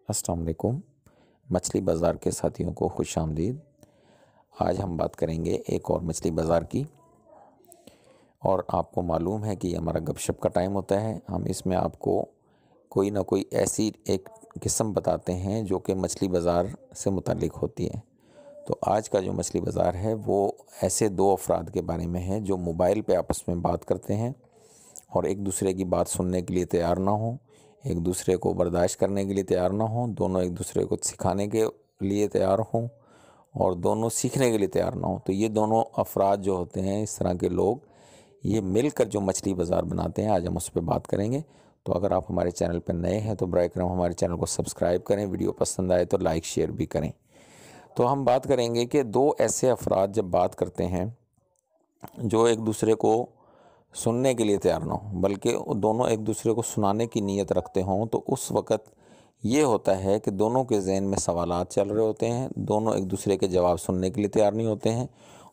अस्सलाम वालेकुम। मछली बाज़ार के साथियों को खुश आमदीद। आज हम बात करेंगे एक और मछली बाज़ार की। और आपको मालूम है कि हमारा गपशप का टाइम होता है। हम इसमें आपको कोई ना कोई ऐसी एक किस्म बताते हैं जो कि मछली बाज़ार से मुताल्लिक़ होती है। तो आज का जो मछली बाज़ार है वो ऐसे दो अफराद के बारे में है जो मोबाइल पे आपस में बात करते हैं और एक दूसरे की बात सुनने के लिए तैयार ना हों, एक दूसरे को बर्दाश्त करने के लिए तैयार ना हों, दोनों एक दूसरे को सिखाने के लिए तैयार हों और दोनों सीखने के लिए तैयार ना हों। तो ये दोनों अफराद जो होते हैं, इस तरह के लोग, ये मिलकर जो मछली बाज़ार बनाते हैं, आज हम उस पर बात करेंगे। तो अगर आप हमारे चैनल पर नए हैं तो बराए करम हमारे चैनल को सब्सक्राइब करें, वीडियो पसंद आए तो लाइक शेयर भी करें। तो हम बात करेंगे कि दो ऐसे अफराद जब बात करते हैं जो एक दूसरे को सुनने के लिए तैयार ना हो, बल्कि दोनों एक दूसरे को सुनाने की नीयत रखते हों, तो उस वक़्त ये होता है कि दोनों के ज़हन में सवालात चल रहे होते हैं, दोनों एक दूसरे के जवाब सुनने के लिए तैयार नहीं होते हैं।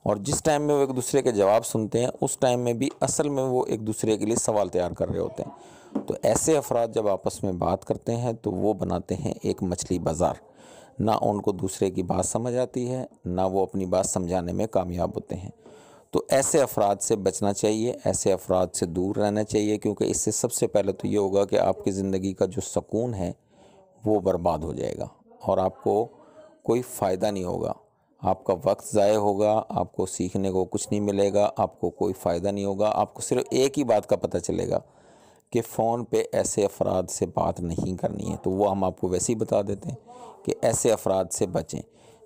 और जिस टाइम में वो एक दूसरे के जवाब सुनते हैं उस टाइम में भी असल में वो एक दूसरे के लिए सवाल तैयार कर रहे होते हैं। तो ऐसे अफराद जब आपस में बात करते हैं तो वो बनाते हैं एक मछली बाज़ार। ना उनको दूसरे की बात समझ आती है, ना वो अपनी बात समझाने में कामयाब होते हैं। तो ऐसे अफराद से बचना चाहिए, ऐसे अफराद से दूर रहना चाहिए, क्योंकि इससे सबसे पहले तो ये होगा कि आपकी ज़िंदगी का जो सुकून है वो बर्बाद हो जाएगा और आपको कोई फ़ायदा नहीं होगा। आपका वक्त ज़ाय होगा, आपको सीखने को कुछ नहीं मिलेगा, आपको कोई फ़ायदा नहीं होगा। आपको सिर्फ एक ही बात का पता चलेगा कि फ़ोन पे ऐसे अफराद से बात नहीं करनी है। तो वो हम आपको वैसे ही बता देते हैं कि ऐसे अफराद से बचें।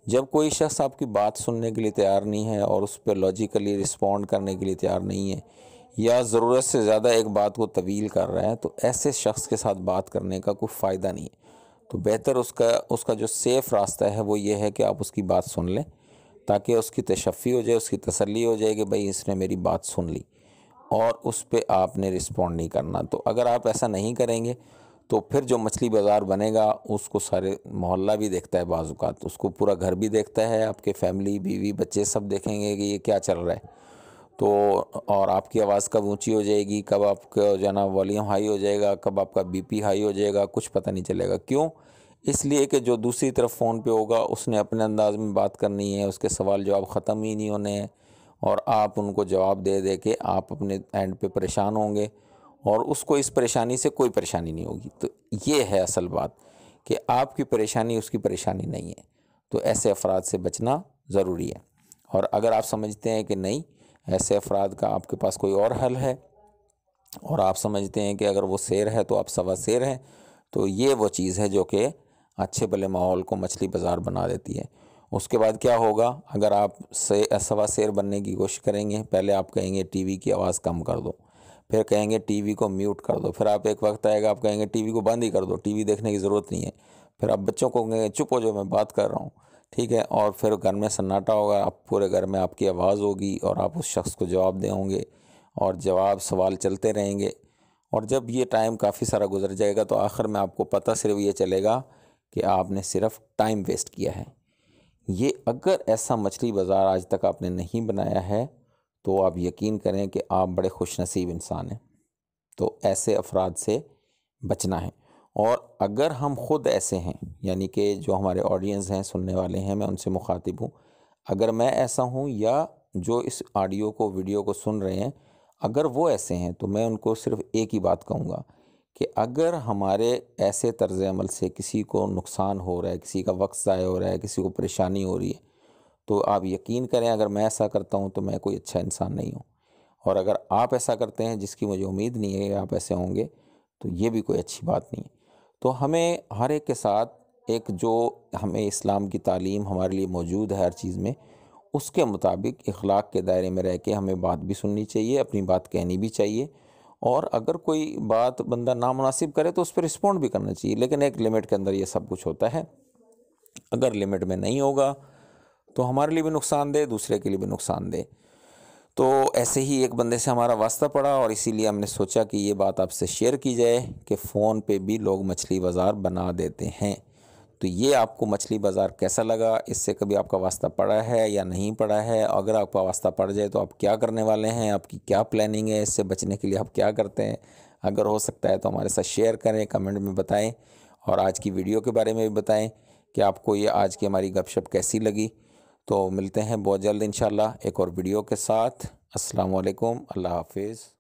जब कोई शख्स आपकी बात सुनने के लिए तैयार नहीं है और उस पर लॉजिकली रिस्पॉन्ड करने के लिए तैयार नहीं है, या ज़रूरत से ज़्यादा एक बात को तवील कर रहा है, तो ऐसे शख्स के साथ बात करने का कोई फ़ायदा नहीं है। तो बेहतर उसका जो सेफ़ रास्ता है वो ये है कि आप उसकी बात सुन लें, ताकि उसकी तशफ़ी हो जाए, उसकी तसल्ली हो जाए कि भाई इसने मेरी बात सुन ली, और उस पे आपने रिस्पॉन्ड नहीं करना। तो अगर आप ऐसा नहीं करेंगे तो फिर जो मछली बाज़ार बनेगा उसको सारे मोहल्ला भी देखता है, बाज़ औक़ात उसको पूरा घर भी देखता है, आपके फैमिली, बीवी, बच्चे सब देखेंगे कि ये क्या चल रहा है। तो और आपकी आवाज़ कब ऊंची हो जाएगी, कब आपका जो है ना वॉल्यूम हाई हो जाएगा, कब आपका बीपी हाई हो जाएगा, कुछ पता नहीं चलेगा। क्यों? इसलिए कि जो दूसरी तरफ फ़ोन पे होगा उसने अपने अंदाज़ में बात करनी है, उसके सवाल जवाब ख़त्म ही नहीं होने हैं और आप उनको जवाब दे दे के आप अपने एंड पे परेशान होंगे और उसको इस परेशानी से कोई परेशानी नहीं होगी। तो ये है असल बात कि आपकी परेशानी उसकी परेशानी नहीं है। तो ऐसे अफराद से बचना ज़रूरी है। और अगर आप समझते हैं कि नहीं, ऐसे अफराद का आपके पास कोई और हल है और आप समझते हैं कि अगर वो शेर है तो आप सवा शेर हैं, तो ये वो चीज़ है जो कि अच्छे भले माहौल को मछली बाज़ार बना देती है। उसके बाद क्या होगा, अगर आप सवा शेर बनने की कोशिश करेंगे, पहले आप कहेंगे टीवी की आवाज़ कम कर दो, फिर कहेंगे टीवी को म्यूट कर दो, फिर आप एक वक्त आएगा आप कहेंगे टीवी को बंद ही कर दो, टीवी देखने की ज़रूरत नहीं है। फिर आप बच्चों को कहेंगे चुप हो जाओ, मैं बात कर रहा हूँ, ठीक है। और फिर घर में सन्नाटा होगा, आप पूरे घर में आपकी आवाज़ होगी और आप उस शख्स को जवाब दे होंगे और जवाब सवाल चलते रहेंगे। और जब ये टाइम काफ़ी सारा गुजर जाएगा तो आखिर में आपको पता सिर्फ ये चलेगा कि आपने सिर्फ टाइम वेस्ट किया है। ये अगर ऐसा मछली बाज़ार आज तक आपने नहीं बनाया है तो आप यकीन करें कि आप बड़े खुशनसीब इंसान हैं। तो ऐसे अफराद से बचना है। और अगर हम ख़ुद ऐसे हैं, यानी कि जो हमारे ऑडियंस हैं, सुनने वाले हैं, मैं उनसे मुखातिब हूँ, अगर मैं ऐसा हूँ या जो इस ऑडियो को, वीडियो को सुन रहे हैं, अगर वो ऐसे हैं, तो मैं उनको सिर्फ़ एक ही बात कहूँगा कि अगर हमारे ऐसे तर्ज़ अमल से किसी को नुकसान हो रहा है, किसी का वक्त ज़ाया हो रहा है, किसी को परेशानी हो रही है, तो आप यकीन करें अगर मैं ऐसा करता हूँ तो मैं कोई अच्छा इंसान नहीं हूँ। और अगर आप ऐसा करते हैं, जिसकी मुझे उम्मीद नहीं है कि आप ऐसे होंगे, तो ये भी कोई अच्छी बात नहीं है। तो हमें हर एक के साथ एक जो हमें इस्लाम की तालीम हमारे लिए मौजूद है हर चीज़ में, उसके मुताबिक इखलाक के दायरे में रह के हमें बात भी सुननी चाहिए, अपनी बात कहनी भी चाहिए। और अगर कोई बात बंदा नामुनासिब करे तो उस पर रिस्पॉन्ड भी करना चाहिए, लेकिन एक लिमिट के अंदर ये सब कुछ होता है। अगर लिमिट में नहीं होगा तो हमारे लिए भी नुकसानदेह, दूसरे के लिए भी नुकसानदेह। तो ऐसे ही एक बंदे से हमारा वास्ता पड़ा और इसीलिए हमने सोचा कि ये बात आपसे शेयर की जाए कि फ़ोन पे भी लोग मछली बाज़ार बना देते हैं। तो ये आपको मछली बाज़ार कैसा लगा? इससे कभी आपका वास्ता पड़ा है या नहीं पड़ा है? अगर आपका वास्ता पड़ जाए तो आप क्या करने वाले हैं? आपकी क्या प्लानिंग है? इससे बचने के लिए आप क्या करते हैं? अगर हो सकता है तो हमारे साथ शेयर करें, कमेंट में बताएं। और आज की वीडियो के बारे में भी बताएं कि आपको ये आज की हमारी गपशप कैसी लगी। तो मिलते हैं बहुत जल्द इंशाल्लाह एक और वीडियो के साथ। अस्सलाम वालेकुम, अल्लाह हाफिज़।